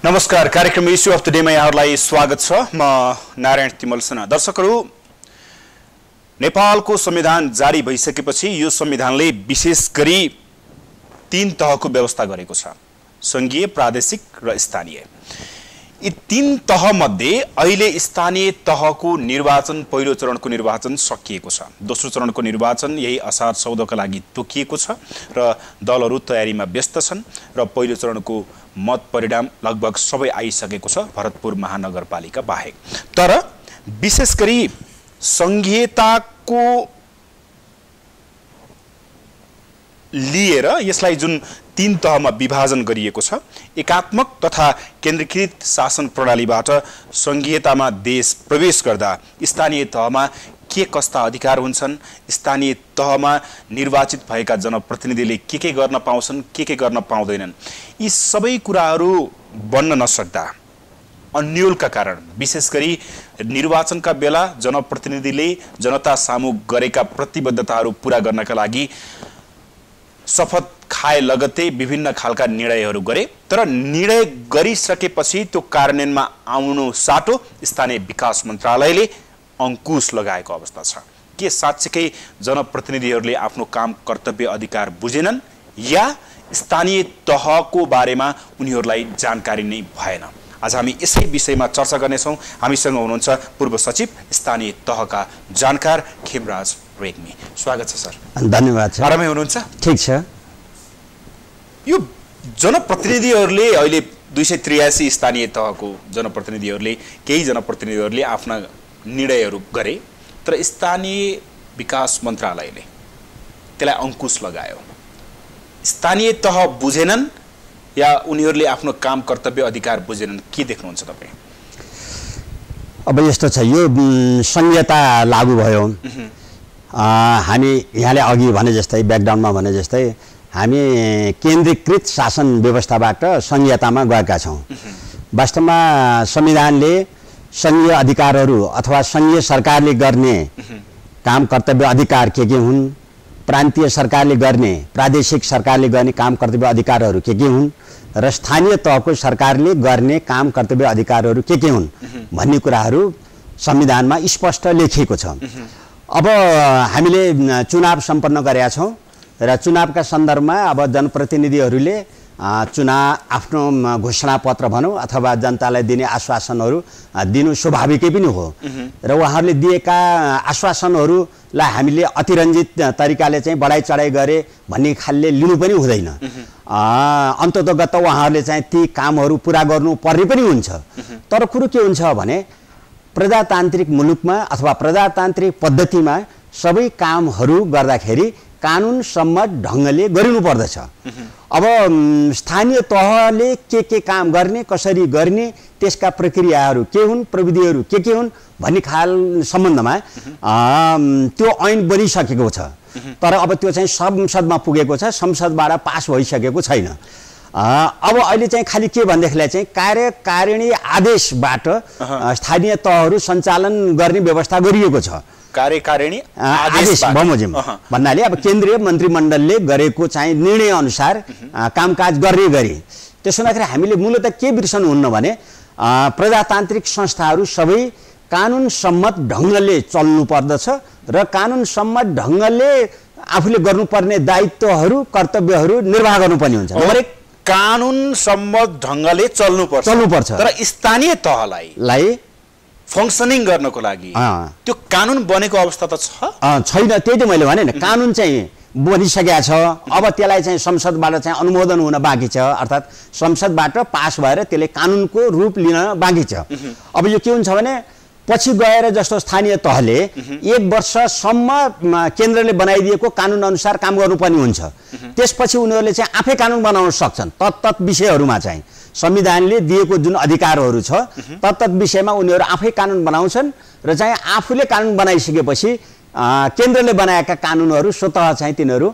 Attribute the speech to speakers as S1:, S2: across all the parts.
S1: नमस्कार, कार्यक्रम issue of the डेमा यहाँहरूलाई स्वागत छ। म नारायण तिमल सेना। दर्शकहरू, नेपालको संविधान जारी भइसकेपछि यो संविधानले विशेष गरी 3 तहको व्यवस्था गरेको छ: संघीय, प्रादेशिक र स्थानीय। यी 3 तह मध्ये अहिले स्थानीय तहको निर्वाचन, पहिलो चरणको निर्वाचन सकिएको छ। दोस्रो चरणको निर्वाचन यही असार 14 का लागि तोकिएको छ र दलहरू तयारीमा व्यस्त छन् र पहिलो चरणको मत परिणाम लगभग सबै आइसकेको छ, भरतपुर महानगरपालिका बाहेक। तर विशेष गरी संघीयताको लिएर यसलाई जुन 3 तहमा विभाजन गरिएको छ, एकात्मक तथा केन्द्रीकृत शासन प्रणालीबाट संघीयतामा देश प्रवेश गर्दा स्थानीय तहमा के कस्ता अधिकार हुन्छन्, स्थानीय तहमा निर्वाचित भएका जनप्रतिनिधिले के गर्न पाउँछन्, के गर्न पाउँदैनन्, यी सबै कुराहरू बन्न नसक्दा अन्योलका कारण, विशेष गरी निर्वाचनका बेला जनप्रतिनिधिले जनता सामु गरेका प्रतिबद्धताहरू पूरा गर्नका लागि शपथ खाए लगत्तै विभिन्न खालका निर्णयहरू गरे। तर निर्णय गरिसकेपछि त्यो कार्यान्वयनमा आउनु साटो स्थानीय विकास मन्त्रालयले अंकुश लगाएको अवस्था छ। के साच्चै जनप्रतिनिधिहरूले आफ्नो काम कर्तव्य अधिकार बुझेनन् या स्थानीय तहको बारेमा उनीहरूलाई जानकारी नै भएन? आज हामी यसै विषयमा चर्चा गर्नेछौँ। हामीसँग हुनुहुन्छ पूर्व सचिव स्थानीय तहका जानकार खेमराज रेग्मी। स्वागत छ सर।
S2: धन्यवाद सर।
S1: आरामै हुनुहुन्छ?
S2: ठीक छ।
S1: यो जनप्रतिनिधिहरूले अहिले 283 स्थानीय तहको जनप्रतिनिधिहरूले, केही जनप्रतिनिधिहरूले आफ्ना निर्णयहरू गरे, तर स्थानीय विकास मन्त्रालयले त्यसलाई अंकुश लगायो। स्थानीय तह बुझेनन् या उनीहरूले आफ्नो काम कर्तव्य अधिकार बुझेनन्? के देख्नुहुन्छ तपाईँ?
S2: अब यस्तो छ, यो संहिता लागू भयो। हामी यहाँले अघि भने जस्तै, ब्याकग्राउन्डमा भने जस्तै, हामी केन्द्रीकृत शासन व्यवस्थाबाट संहितामा गएका छौँ। वास्तवमा संविधानले संघीय अधिकारहरू अथवा संघीय सरकारले गर्ने काम कर्तव्य अधिकार के हुन्, प्रान्तीय सरकारले गर्ने, प्रादेशिक सरकारले गर्ने काम कर्तव्य अधिकारहरू के हुन् र स्थानीय तहको सरकारले गर्ने काम कर्तव्य अधिकारहरू के हुन् भन्ने कुराहरू संविधानमा स्पष्ट लेखिएको छ। अब हामीले चुनाव सम्पन्न गरेका छौँ र चुनावका सन्दर्भमा अब जनप्रतिनिधिहरूले आफ्नो घोषणापत्र भनौँ अथवा जनतालाई दिने आश्वासनहरू दिनु स्वाभाविकै पनि हो र उहाँहरूले दिएका आश्वासनहरूलाई हामीले अतिरञ्जित तरिकाले चाहिँ बढाइ चढाइ गरे भन्ने खालले लिनु पनि हुँदैन। अन्ततोगत उहाँहरूले चाहिँ ती कामहरू पुरा गर्नुपर्ने पनि हुन्छ। तर कुरो के हुन्छ भने प्रजातान्त्रिक मुलुकमा अथवा प्रजातान्त्रिक पद्धतिमा सबै कामहरू गर्दाखेरि कानुन सम्मत ढङ्गले गरिनुपर्दछ। अब स्थानीय तहले के काम गर्ने, कसरी गर्ने, त्यसका प्रक्रियाहरू के हुन्, प्रविधिहरू के हुन् भन्ने खाल सम्बन्धमा त्यो ऐन बनिसकेको छ। तर अब त्यो चाहिँ संसदमा पुगेको छ, संसदबाट पास भइसकेको छैन। अब अहिले चाहिँ खालि के भन्देखिलाई चाहिँ कार्यकारिणी आदेशबाट स्थानीय तहहरू सञ्चालन गर्ने व्यवस्था गरिएको छ।
S1: कार्यकारिणी
S2: आदेश बमोजिम भन्नाले अब केन्द्रीय मन्त्रीमण्डलले गरेको चाहिँ निर्णय अनुसार कामकाज गर्ने गरी। त्यसो हुँदाखेरि हामीले मूलतः के बिर्सनुहुन्न भने प्रजातान्त्रिक संस्थाहरू सबै कानुन सम्मत ढङ्गले चल्नु पर्दछ र कानुन सम्मत ढङ्गले आफूले गर्नुपर्ने दायित्वहरू, कर्तव्यहरू निर्वाह गर्नुपर्ने हुन्छ।
S1: कानुन सम्मत ढङ्गले चल्नुपर्छ। तर स्थानीय तहलाई फङ्सनिङ गर्नको लागि त्यो कानुन बनेको अवस्था त
S2: छैन। त्यही त मैले भने नि, कानुन चाहिँ बनिसकेको छ। अब त्यसलाई चाहिँ संसदबाट चाहिँ अनुमोदन हुन बाँकी छ, अर्थात् संसदबाट पास भएर त्यसले कानुनको रूप लिन बाँकी छ। अब यो के हुन्छ भने पछि गएर जस्तो स्थानीय तहले 1 वर्षसम्म केन्द्रले बनाइदिएको कानुन अनुसार काम गर्नुपर्ने हुन्छ। त्यसपछि उनीहरूले चाहिँ आफै कानुन बनाउन सक्छन्। तत्त विषयहरूमा चाहिँ संविधानले दिएको जुन अधिकारहरू छ तत्त विषयमा उनीहरू आफै कानुन बनाउँछन् र चाहिँ आफूले कानुन बनाइसकेपछि केन्द्रले बनाएका कानुनहरू स्वतः चाहिँ तिनीहरू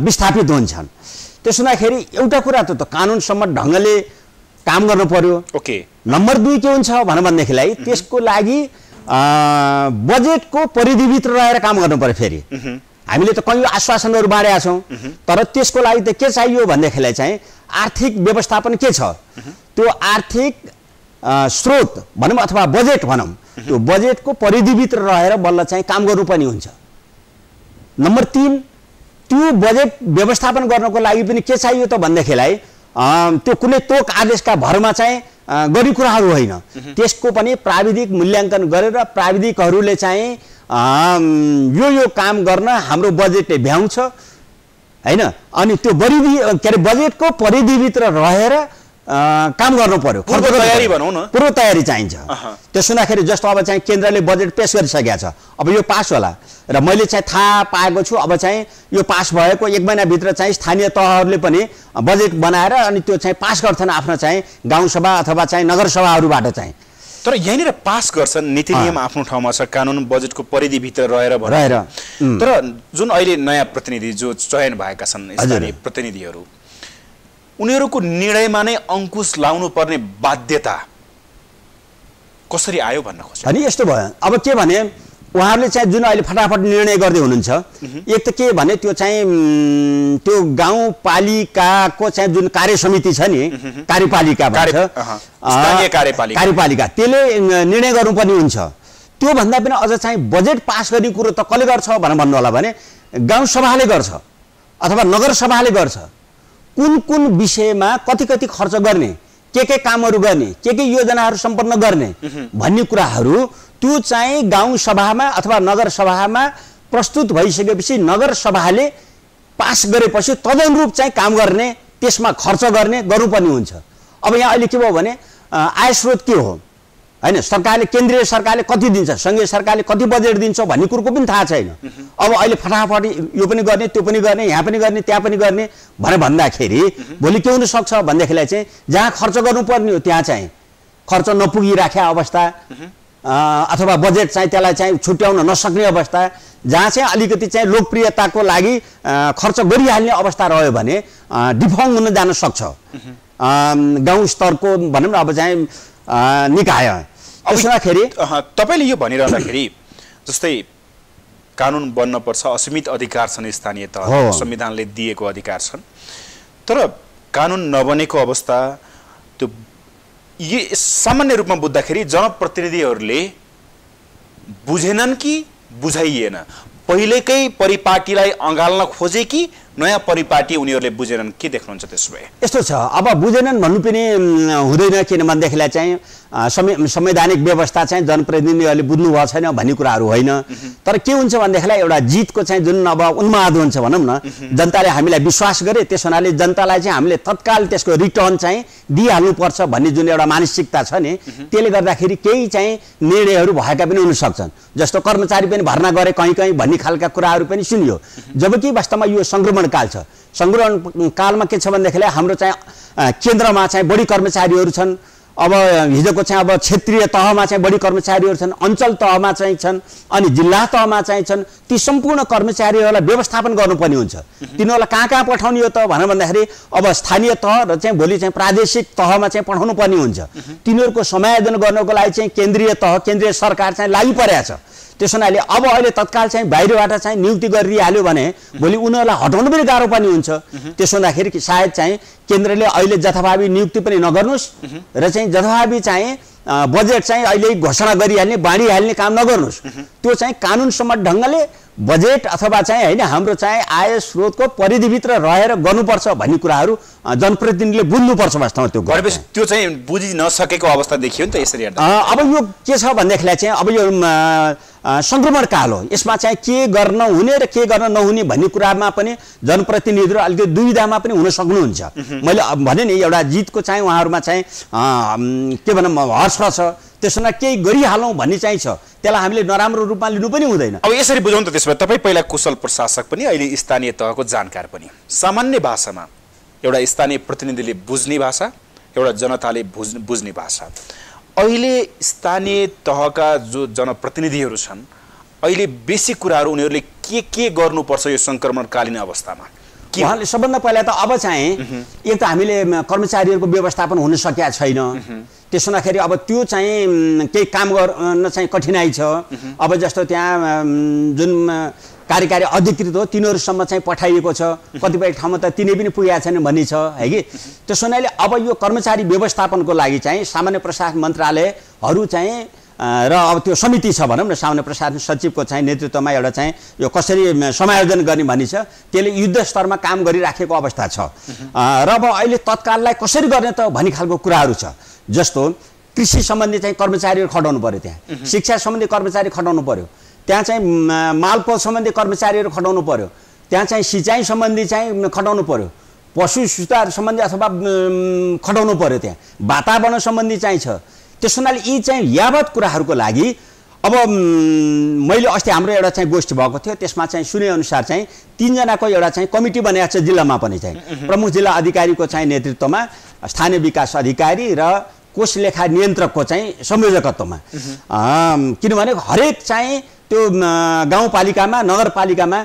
S2: विस्थापित हुन्छन्। त्यसो हुँदाखेरि एउटा कुरा त कानुनसम्म ढङ्गले काम गर्नु पर्यो।
S1: ओके।
S2: नम्बर 2 के हुन्छ भन्देखिलाई त्यसको लागि बजेटको परिधिभित्र रहेर काम गर्नु पर्यो। फेरि हामीले त कयौँ आश्वासनहरू बाँडेका छौँ, तर त्यसको लागि त के चाहियो भन्दाखेरि चाहिँ आर्थिक व्यवस्थापन के छ, त्यो आर्थिक स्रोत भनौँ अथवा बजेट भनौँ, त्यो बजेटको परिधिभित्र रहेर बल्ल चाहिँ काम गर्नुपर्ने हुन्छ। नम्बर 3, त्यो बजेट व्यवस्थापन गर्नको लागि पनि के चाहियो त भन्दाखेरिलाई त्यो कुनै तोक आदेशका भरमा चाहिँ गर्ने कुराहरू होइन, त्यसको पनि प्राविधिक मूल्याङ्कन गरेर प्राविधिकहरूले चाहिँ यो काम गर्न हाम्रो बजेटले भ्याउँछ हैन, अनि त्यो बजेटको परिधिभित्र रहेर काम गर्नु पर्यो,
S1: पूर्व तयारी भनौँ न,
S2: पूर्व तयारी चाहिन्छ। त्यसो हुँदाखेरि जस्तो अब चाहिँ केन्द्रले बजेट पेश गरिसकेको छ, अब यो पास होला र मैले चाहिँ थाहा पाएको छु अब चाहिँ यो पास भएको 1 महिनाभित्र चाहिँ स्थानीय तहहरूले पनि बजेट बनाएर अनि त्यो चाहिँ पास गर्छन् आफ्नो चाहिँ गाउँसभा अथवा चाहिँ नगरसभाहरूबाट चाहिँ।
S1: तर यहीँनिर पास गर्छन्, नीति नियम आफ्नो ठाउँमा छ, कानुन बजेटको परिधिभित्र रहेर तर जुन अहिले नयाँ प्रतिनिधि जो चयन भएका छन् स्थानीय प्रतिनिधिहरू, उनीहरूको निर्णयमा नै अंकुश लाउनु पर्ने बाध्यता कसरी आयो भन्न खोज्छु।
S2: अनि यस्तो भयो, अब के भने उहाँहरूले चाहिँ जुन अहिले फटाफट निर्णय गर्दै हुनुहुन्छ, एक त के भने त्यो चाहिँ त्यो गाउँपालिकाको चाहिँ जुन कार्य समिति छ नि, कार्यपालिका कार्यपालिका त्यसले निर्णय गर्नुपर्ने हुन्छ। त्योभन्दा पनि अझ चाहिँ बजेट पास गर्ने कुरो त कसले गर्छ भनेर भन्नु होला भने गाउँसभाले गर्छ अथवा नगरसभाले गर्छ। कुन विषयमा कति खर्च गर्ने, के कामहरू गर्ने, के योजनाहरू सम्पन्न गर्ने भन्ने कुराहरू त्यो चाहिँ गाउँसभामा अथवा नगरसभामा प्रस्तुत भइसकेपछि नगरसभाले पास गरेपछि तदनुरूप चाहिँ काम गर्ने, त्यसमा खर्च गर्नुपर्ने हुन्छ। अब यहाँ अहिले के भयो भने आय स्रोत के हो हैन, सरकारले केन्द्रीय सरकारले कति दिन्छ, संघीय सरकारले कति बजेट दिन्छ भन्ने कुरोको पनि थाहा छैन। अब अहिले फटाफट यो पनि गर्ने, त्यो पनि गर्ने, यहाँ पनि गर्ने, त्यहाँ पनि गर्ने भनेर भन्दाखेरि भोलि के हुन सक्छ भन्दाखेरिलाई चाहिँ जहाँ खर्च गर्नुपर्ने हो त्यहाँ चाहिँ खर्च नपुगिराखेको अवस्था अथवा बजेट चाहिँ त्यसलाई चाहिँ छुट्याउन नसक्ने अवस्था, जहाँ चाहिँ अलिकति चाहिँ लोकप्रियताको लागि खर्च गरिहाल्ने अवस्था रह्यो भने डिफङ हुन जान सक्छ गाउँ स्तरको भनौँ न अब चाहिँ निकाय। त्यसोदाखेरि
S1: तपाईँले यो भनिरहँदाखेरि जस्तै कानुन बन्नपर्छ, असीमित अधिकार छन् स्थानीय तह, संविधानले दिएको अधिकार छन्, तर कानुन नबनेको अवस्था त्यो सामान्य रूपमा बुझ्दाखेरि जनप्रतिनिधिहरूले बुझेनन् कि बुझाइएन, पहिलेकै परिपाटीलाई अँगाल्न खोजे कि नयाँ परिपाटी उनीहरूले बुझेनन्, के देख्नुहुन्छ त्यसो भए?
S2: यस्तो छ, अब बुझेनन् भन्नु पनि हुँदैन, किन भन्दाखेरिलाई चाहिँ संवैधानिक व्यवस्था चाहिँ जनप्रतिनिधिहरूले बुझ्नु भएको छैन भन्ने कुराहरू होइन। तर के हुन्छ भन्दाखेरिलाई एउटा जितको चाहिँ जुन अब उन्माद हुन्छ भनौँ न, जनताले हामीलाई विश्वास गरे, त्यस हुनाले जनतालाई चाहिँ हामीले तत्काल त्यसको रिटर्न चाहिँ दिइहाल्नुपर्छ भन्ने जुन एउटा मानसिकता छ नि, त्यसले गर्दाखेरि केही चाहिँ निर्णयहरू भएका पनि हुन सक्छन्। जस्तो कर्मचारी पनि भर्ना गरे कहीँ भन्ने खालका कुराहरू पनि सुनियो, जबकि वास्तवमा यो संक्रमण काल छ। संक्रमण कालमा के छ भन्दाखेरि हाम्रो चाहिँ केन्द्रमा चाहिँ बढी कर्मचारीहरू छन्, अब हिजोको चाहिँ अब क्षेत्रीय तहमा चाहिँ बढी कर्मचारीहरू छन्, अञ्चल तहमा चाहिँ छन्, अनि जिल्ला तहमा चाहिँ छन्। ती सम्पूर्ण कर्मचारीहरूलाई व्यवस्थापन गर्नुपर्ने हुन्छ। तिनीहरूलाई कहाँ पठाउने हो त भनेर भन्दाखेरि अब स्थानीय तह र चाहिँ भोलि चाहिँ प्रादेशिक तहमा चाहिँ पठाउनु पर्ने हुन्छ। तिनीहरूको समायोजन गर्नको लागि चाहिँ केन्द्रीय तह, केन्द्रीय सरकार चाहिँ लागि परेको छ। त्यस हुनाले अब अहिले तत्काल चाहिँ बाहिरबाट चाहिँ नियुक्ति गरिहाल्यो भने भोलि उनीहरूलाई हटाउनु पनि गाह्रो पर्ने हुन्छ। त्यसो हुँदाखेरि सायद चाहिँ केन्द्रले अहिले जथाभावी नियुक्ति पनि नगर्नुहोस् र चाहिँ जथाभावी चाहिँ बजेट चाहिँ अहिले घोषणा गरिहाल्ने, बाँडिहाल्ने काम नगर्नुहोस्। त्यो चाहिँ कानुनसम्मत ढङ्गले बजेट अथवा चाहिँ होइन हाम्रो चाहिँ आय स्रोतको परिधिभित्र रहेर गर्नुपर्छ भन्ने कुराहरू जनप्रतिनिधिले बुझ्नुपर्छ। वास्तवमा त्यो गरेपछि
S1: त्यो चाहिँ बुझि नसकेको अवस्था देखियो नि त यसरी हेर्दा।
S2: अब यो के छ भन्दाखेरिलाई चाहिँ अब यो संक्रमण काल हो, यसमा चाहिँ के गर्न हुने र के गर्न नहुने भन्ने कुरामा पनि जनप्रतिनिधिहरू अलिकति दुविधामा पनि हुन सक्नुहुन्छ। मैले भने नि एउटा जितको चाहिँ उहाँहरूमा चाहिँ के भनौँ हर्ष छ, त्यसमा केही गरिहालौँ भन्ने चाहिँ छ, त्यसलाई हामीले नराम्रो रूपमा लिनु पनि हुँदैन।
S1: अब यसरी बुझौँ त त्यसमा तपाईँ पहिला कुशल प्रशासक पनि अहिले स्थानीय तहको जानकार पनि, सामान्य भाषामा एउटा स्थानीय प्रतिनिधिले बुझ्ने भाषा, एउटा जनताले बुझ्ने भाषा, अहिले स्थानीय तहका जो जनप्रतिनिधिहरू छन् अहिले बेसिक कुराहरू उनीहरूले के गर्नुपर्छ यो संक्रमणकालीन अवस्थामा
S2: उहाँले सबभन्दा पहिला त अब चाहिँ एक त हामीले कर्मचारीहरूको व्यवस्थापन हुन सकेका छैन, त्यसो हुँदाखेरि अब त्यो चाहिँ केही काम गर्न चाहिँ कठिनाइ छ। अब जस्तो त्यहाँ जुन कार्यकारी अधिकृत हो तिनीहरूसम्म चाहिँ पठाइएको छ, कतिपय ठाउँमा त तिनै पनि पुगेका छैन भन्ने छ है कि। त्यसो हुनाले अब यो कर्मचारी व्यवस्थापनको लागि चाहिँ सामान्य प्रशासन मन्त्रालयहरू चाहिँ र अब त्यो समिति छ भनौँ न, सामान्य प्रशासन सचिवको चाहिँ नेतृत्वमा एउटा चाहिँ यो कसरी समायोजन गर्ने भन्ने छ, त्यसले युद्ध स्तरमा काम गरिराखेको अवस्था छ। र अब अहिले तत्काललाई कसरी गर्ने त भन्ने खालको कुराहरू छ। जस्तो कृषि सम्बन्धी चाहिँ कर्मचारीहरू खटाउनु पर्यो, त्यहाँ शिक्षा सम्बन्धी कर्मचारी खटाउनु पर्यो, त्यहाँ चाहिँ मालपोत सम्बन्धी कर्मचारीहरू खटाउनु पर्यो, त्यहाँ चाहिँ सिँचाइ सम्बन्धी चाहिँ खटाउनु पर्यो, पशु सुधार सम्बन्धी अथवा खटाउनु पर्यो, त्यहाँ वातावरण सम्बन्धी चाहिँ छ। त्यस हुनाले यी चाहिँ यावत कुराहरूको लागि अब मैले अस्ति हाम्रो एउटा चाहिँ गोष्ठी भएको थियो, त्यसमा चाहिँ सुनेअनुसार चाहिँ 3 जनाको एउटा चाहिँ कमिटी बनेको छ जिल्लामा पनि चाहिँ प्रमुख जिल्ला अधिकारीको चाहिँ नेतृत्वमा, स्थानीय विकास अधिकारी र कोष लेखा नियन्त्रकको चाहिँ संयोजकत्वमा। किनभने हरेक चाहिँ त्यो गाउँपालिकामा नगरपालिकामा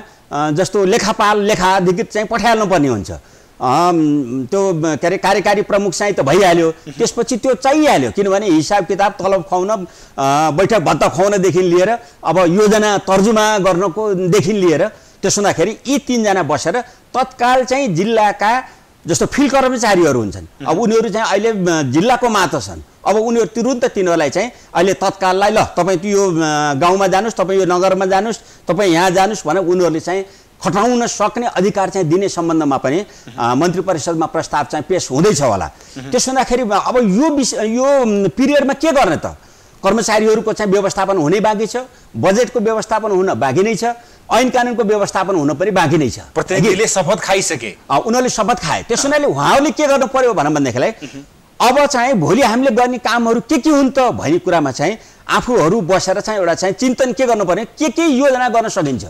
S2: जस्तो लेखापाल लेखा अधिकृत चाहिँ पठाइहाल्नु पर्ने हुन्छ। त्यो के अरे कार्यकारी प्रमुख चाहिँ त भइहाल्यो, त्यसपछि त्यो चाहिहाल्यो, किनभने हिसाब किताब तलब खुवाउन बैठक भत्ता खुवाउनदेखि लिएर अब योजना तर्जुमा गर्नकोदेखि लिएर, त्यसो हुँदाखेरि यी 3 जना बसेर तत्काल चाहिँ जिल्लाका जस्तो फिल्ड कर्मचारीहरू हुन्छन्, अब उनीहरू चाहिँ अहिले जिल्लाको मात्र छन्, अब उनीहरू तुरुन्त तिनीहरूलाई चाहिँ अहिले तत्काललाई ल तपाईँ यो गाउँमा जानुहोस्, तपाईँ यो नगरमा जानुहोस्, तपाईँ यहाँ जानुहोस् भनेर उनीहरूले चाहिँ खटाउन सक्ने अधिकार चाहिँ दिने सम्बन्धमा पनि मन्त्री परिषदमा प्रस्ताव चाहिँ पेश हुँदैछ होला। त्यसो हुँदाखेरि अब यो पिरियडमा के गर्ने त? कर्मचारीहरूको चाहिँ व्यवस्थापन हुनै बाँकी छ, बजेटको व्यवस्थापन हुन बाँकी नै छ, ऐन कानुनको व्यवस्थापन हुन पनि बाँकी नै छ।
S1: प्रतिनिधिले शपथ खाइसके,
S2: उनीहरूले शपथ खाए। त्यसो हुनाले उहाँहरूले के गर्नु पर्यो भन्नेदेखिलाई अब चाहिँ भोलि हामीले गर्ने कामहरू के हुन् त भन्ने कुरामा चाहिँ आफूहरू बसेर चाहिँ एउटा चाहिँ चिन्तन के गर्नु पर्ने, के योजना गर्न सकिन्छ,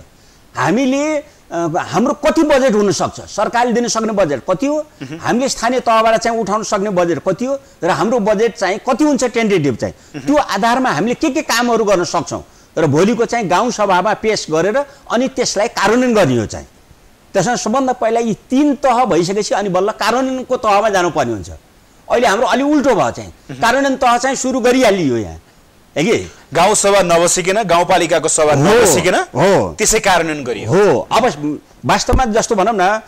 S2: हामीले हाम्रो कति बजेट हुन सक्छ, सरकारले दिन सक्ने बजेट कति हो, हामीले स्थानीय तहबाट चाहिँ उठाउन सक्ने बजेट कति हो, र हाम्रो बजेट चाहिँ कति हुन्छ टेन्टेटिभ चाहिँ, त्यो आधारमा हामीले के कामहरू गर्न सक्छौँ र भोलिको चाहिँ गाउँ सभामा पेश गरेर अनि त्यसलाई कार्यान्वयन गर्ने हो चाहिँ। त्यसमा सबभन्दा पहिला यी 3 तह भइसकेपछि अनि बल्ल कार्यान्वयनको तहमा जानुपर्ने हुन्छ। अहिले हाम्रो अलि उल्टो भयो चाहिँ, कार्यान्वयन तह चाहिँ सुरु गरिहालियो यहाँ है कि,
S1: गाउँ सभा नबसिकन गाउँपालिकाको सभा नबसिकन त्यसै कार्यान्वयन गरियो
S2: हो। अब वास्तवमा जस्तो भनौँ न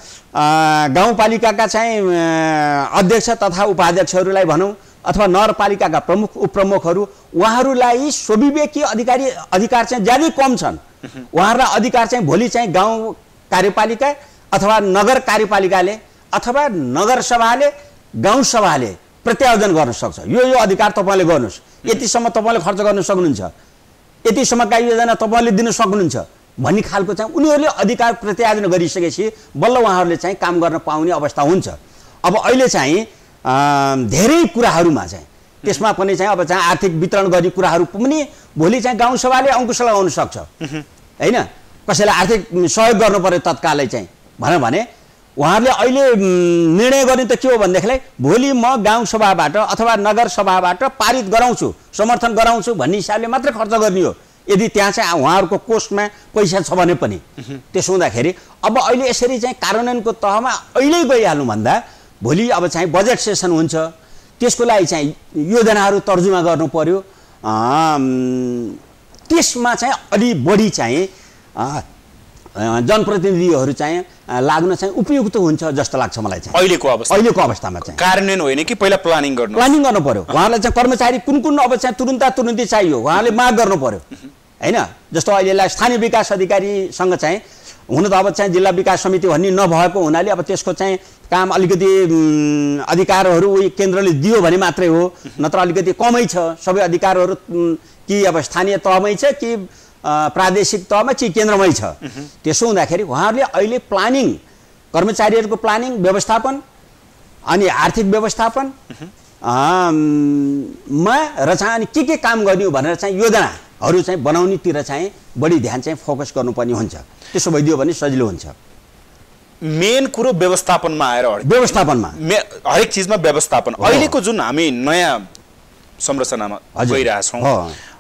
S2: गाउँपालिकाका चाहिँ अध्यक्ष तथा उपाध्यक्षहरूलाई भनौँ अथवा नगरपालिकाका प्रमुख उपप्रमुखहरू, उहाँहरूलाई स्वविवेकी अधिकार चाहिँ ज्यादै कम छन्। उहाँहरूलाई अधिकार चाहिँ भोलि चाहिँ गाउँ कार्यपालिका अथवा नगर कार्यपालिकाले अथवा नगरसभाले गाउँ सभाले प्रत्यायोजन गर्न सक्छ। यो अधिकार तपाईँले गर्नुहोस्, यतिसम्म तपाईँले खर्च गर्न सक्नुहुन्छ, यतिसम्मका योजना तपाईँले दिन सक्नुहुन्छ भन्ने खालको चाहिँ उनीहरूले अधिकार प्रत्यायोजन गरिसकेपछि बल्ल उहाँहरूले चाहिँ काम गर्न पाउने अवस्था हुन्छ। अब अहिले चाहिँ धेरै कुराहरूमा चाहिँ त्यसमा पनि चाहिँ अब चाहिँ आर्थिक वितरण गर्ने कुराहरू पनि भोलि चाहिँ गाउँ सभाले अङ्कुश लगाउन सक्छ हैन, कसैलाई आर्थिक सहयोग गर्नु पर्यो तत्कालै चाहिँ भने उहाँहरूले अहिले निर्णय गर्ने त के हो भनेदेखिलाई भोलि म गाउँ सभाबाट अथवा नगर सभाबाट पारित गराउँछु, समर्थन गराउँछु भन्ने हिसाबले मात्र खर्च गर्ने हो, यदि त्यहाँ चाहिँ उहाँहरूको कोषमा पैसा छ भने पनि। त्यसो हुँदाखेरि अब अहिले यसरी चाहिँ कार्यान्वयनको तहमा अहिले गइहाल्नुभन्दा भोलि अब चाहिँ बजेट सेसन हुन्छ, त्यसको लागि चाहिँ योजनाहरू तर्जुमा गर्नु पर्यो, त्यसमा चाहिँ अलि बढी चाहिँ जनप्रतिनिधिहरू चाहिँ लाग्न चाहिँ उपयुक्त हुन्छ जस्तो लाग्छ मलाई चाहिँ अहिलेको अवस्थामा चाहिँ।
S1: कार्यान्वयन होइन कि पहिला प्लानिङ गर्नु
S2: पर्यो, उहाँलाई चाहिँ कर्मचारी कुन अब चाहिँ तुरुन्तै चाहियो उहाँले माग गर्नु पर्यो हैन। जस्तो अहिलेलाई स्थानीय विकास अधिकारीसँग चाहिँ हुन त अब चाहिँ जिल्ला विकास समिति भन्ने नभएको हुनाले अब त्यसको चाहिँ काम अलिकति अधिकारहरू केन्द्रले दियो भने मात्रै हो, नत्र अलिकति कमै छ, सबै अधिकारहरू कि अब स्थानीय तहमै छ कि प्रादेशिक तहमा कि केन्द्रमै छ। त्यसो हुँदाखेरि उहाँहरूले अहिले प्लानिङ, कर्मचारीहरूको प्लानिङ व्यवस्थापन अनि आर्थिक व्यवस्थापन मा र चाहिँ अनि के काम गर्ने हो भनेर चाहिँ योजनाहरू चाहिँ बनाउनेतिर चाहिँ बढी ध्यान चाहिँ फोकस गर्नुपर्ने हुन्छ। त्यसो भइदियो भने सजिलो हुन्छ।
S1: मेन कुरो व्यवस्थापनमा आएर हरेक चिजमा व्यवस्थापन। अहिलेको जुन हामी नयाँ संरचनामा गइरहेछौँ,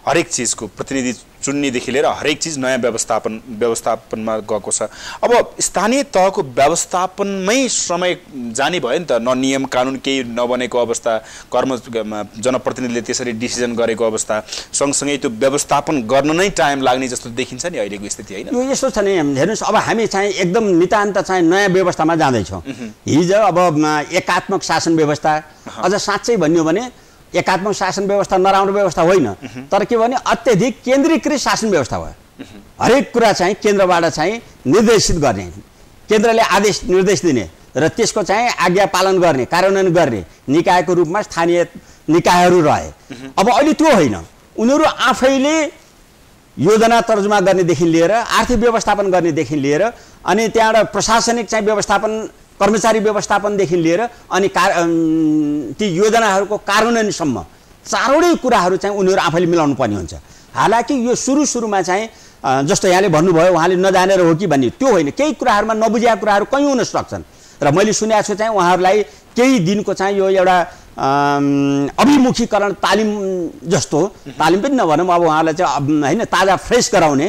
S1: हरेक चिजको प्रतिनिधि चुन्नेदेखि लिएर हरेक चिज नयाँ व्यवस्थापनमा गएको छ। अब स्थानीय तहको व्यवस्थापनमै समय जाने भयो नि त, न नियम कानुन केही नबनेको अवस्था, जनप्रतिनिधिले त्यसरी डिसिजन गरेको अवस्था, सँगसँगै त्यो व्यवस्थापन गर्न नै टाइम लाग्ने जस्तो देखिन्छ नि अहिलेको स्थिति, होइन?
S2: यो यस्तो छ नि, हेर्नुहोस् अब हामी चाहिँ एकदम नितान्त चाहिँ नयाँ व्यवस्थामा जाँदैछौँ। हिजो अब एकात्मक शासन व्यवस्था, अझ साँच्चै भन्यो भने एकात्मक शासन व्यवस्था नराम्रो व्यवस्था होइन, तर के भने अत्यधिक केन्द्रीकृत शासन व्यवस्था भयो। हरेक कुरा चाहिँ केन्द्रबाट चाहिँ निर्देशित गर्ने, केन्द्रले आदेश निर्देश दिने र त्यसको चाहिँ आज्ञा पालन गर्ने, कार्यान्वयन गर्ने निकायको रूपमा स्थानीय निकायहरू रहे। अब अहिले त्यो होइन, उनीहरू आफैले योजना तर्जुमा गर्नेदेखि लिएर आर्थिक व्यवस्थापन गर्नेदेखि लिएर अनि त्यहाँबाट प्रशासनिक चाहिँ व्यवस्थापन, कर्मचारी व्यवस्थापनदेखि लिएर अनि ती योजनाहरूको कार्यान्वयनसम्म चारवटै कुराहरू चाहिँ उनीहरू आफैले मिलाउनु पर्ने हुन्छ। हालाकि यो सुरुमा चाहिँ जस्तो यहाँले भन्नुभयो उहाँले नजानेर हो कि भन्ने, त्यो होइन। केही कुराहरूमा नबुझेका कुराहरू कहीँ हुन सक्छन् र मैले सुनेको छु चाहिँ उहाँहरूलाई केही दिनको चाहिँ यो एउटा अभिमुखीकरण तालिम जस्तो, तालिम पनि नभनौँ, अब उहाँलाई चाहिँ होइन ताजा फ्रेस गराउने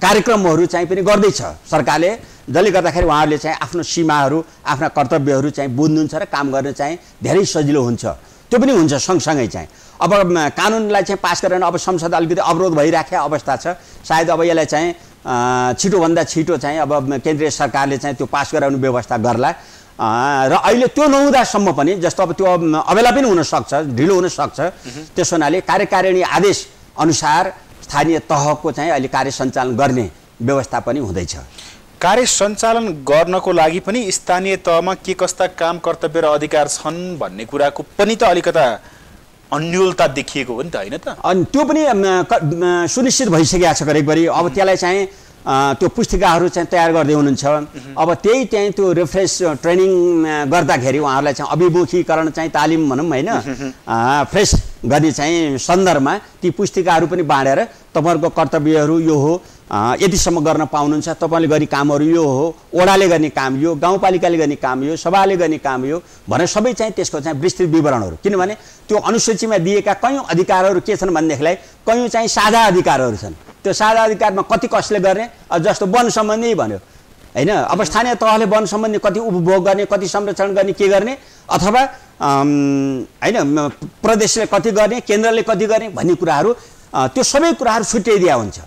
S2: कार्यक्रमहरू चाहिँ पनि गर्दैछ सरकारले, जसले गर्दाखेरि उहाँहरूले चाहिँ आफ्नो सीमाहरू, आफ्ना कर्तव्यहरू चाहिँ बुझ्नुहुन्छ र काम गर्न चाहिँ धेरै सजिलो हुन्छ। त्यो पनि हुन्छ। सँगसँगै चाहिँ अब कानुनलाई चाहिँ पास गरेर अब संसद अलिकति अवरोध भइराखेको अवस्था छ, सायद अब यसलाई चाहिँ छिटोभन्दा छिटो चाहिँ अब केन्द्रीय सरकारले चाहिँ त्यो पास गराउने व्यवस्था गर्ला र अहिले त्यो नहुँदासम्म पनि, जस्तो अब त्यो अबेला पनि हुनसक्छ, ढिलो हुनसक्छ, त्यस हुनाले कार्यकारिणी आदेश अनुसार स्थानीय तहको चाहिँ अहिले कार्य सञ्चालन गर्ने व्यवस्था पनि हुँदैछ।
S1: कार्य सञ्चालन गर्नको लागि पनि स्थानीय तहमा के कस्ता काम, कर्तव्य र अधिकार छन् भन्ने कुराको पनि त अलिकता अन्योलता देखिएको हो नि त, होइन त?
S2: अनि त्यो पनि सुनिश्चित भइसकेको छ करिबकरि। अब त्यसलाई चाहिँ त्यो पुस्तिकाहरू चाहिँ तयार गर्दै हुनुहुन्छ। अब त्यही त्यो रिफ्रेस ट्रेनिङ गर्दाखेरि उहाँहरूलाई चाहिँ अभिमुखीकरण चाहिँ तालिम भनौँ होइन, फ्रेस गर्ने चाहिँ सन्दर्भमा ती पुस्तिकाहरू पनि बाँडेर तपाईँहरूको कर्तव्यहरू यो हो, यतिसम्म गर्न पाउनुहुन्छ, तपाईँले गर्ने कामहरू यो हो, वडाले गर्ने काम यो, गाउँपालिकाले गर्ने काम यो, सभाले गर्ने काम यो भनेर सबै चाहिँ त्यसको चाहिँ विस्तृत विवरणहरू। किनभने त्यो अनुसूचीमा दिएका कयौँ अधिकारहरू के छन् भनेदेखिलाई कयौँ चाहिँ साझा अधिकारहरू छन्। त्यो साझा अधिकारमा कति कसले गर्ने, जस्तो वन सम्बन्धी भन्यो होइन, अब स्थानीय तहले वन सम्बन्धी कति उपभोग गर्ने, कति संरक्षण गर्ने, के गर्ने, अथवा होइन प्रदेशले कति गर्ने, केन्द्रले कति गर्ने भन्ने कुराहरू, त्यो सबै कुराहरू छुट्याइदिया हुन्छ।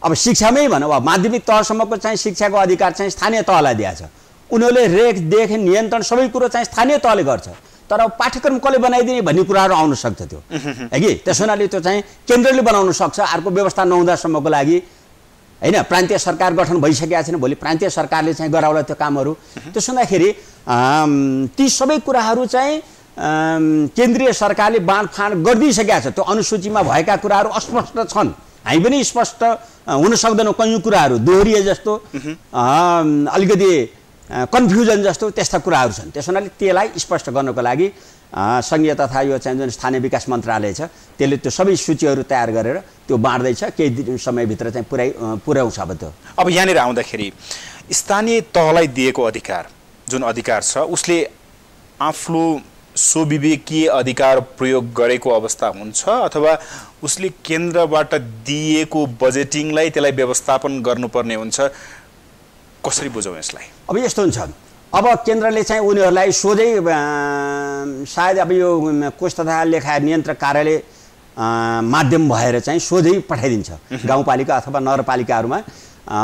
S2: अब शिक्षामै भनौँ, अब माध्यमिक तहसम्मको चाहिँ शिक्षाको अधिकार चाहिँ स्थानीय तहलाई दिएको छ। उनीहरूले रेखदेख नियन्त्रण सबै कुरो चाहिँ स्थानीय तहले गर्छ, तर अब पाठ्यक्रम कसले बनाइदिने भन्ने कुराहरू आउन सक्छ त्यो, है कि? त्यस हुनाले त्यो चाहिँ केन्द्रले बनाउन सक्छ अर्को व्यवस्था नहुँदासम्मको लागि, होइन? प्रान्तीय सरकार गठन भइसकेका छैन, भोलि प्रान्तीय सरकारले चाहिँ गराउला त्यो कामहरू। त्यस हुँदाखेरि ती सबै कुराहरू चाहिँ केन्द्रीय सरकारले बाँडफाँड गरिदिइसकेका छ। त्यो अनुसूचीमा भएका कुराहरू अस्पष्ट छन्, हामी पनि स्पष्ट हुन सक्दैनौँ। कयौँ कुराहरू दोहोरिए जस्तो, अलिकति कन्फ्युजन जस्तो त्यस्ता कुराहरू छन्। त्यस हुनाले त्यसलाई स्पष्ट गर्नको लागि सङ्घीय तथा यो चाहिँ जुन स्थानीय विकास मन्त्रालय छ त्यसले त्यो सबै सूचीहरू तयार गरेर त्यो बाँड्दैछ, केही समयभित्र चाहिँ पुर्याउँछ। अब त्यो
S1: अब यहाँनिर आउँदाखेरि स्थानीय तहलाई दिएको अधिकार, जुन अधिकार छ, उसले आफ्नो स्वविवेकीय अधिकार प्रयोग गरेको अवस्था हुन्छ अथवा उसले केन्द्रबाट दिएको बजेटिङलाई त्यसलाई व्यवस्थापन गर्नुपर्ने हुन्छ? कसरी बुझौँ यसलाई?
S2: अब यस्तो हुन्छ, अब केन्द्रले चाहिँ उनीहरूलाई सोझै सायद अब यो कोष तथा लेखा नियन्त्रक कार्यालय माध्यम भएर चाहिँ सोझै पठाइदिन्छ गाउँपालिका अथवा नगरपालिकाहरूमा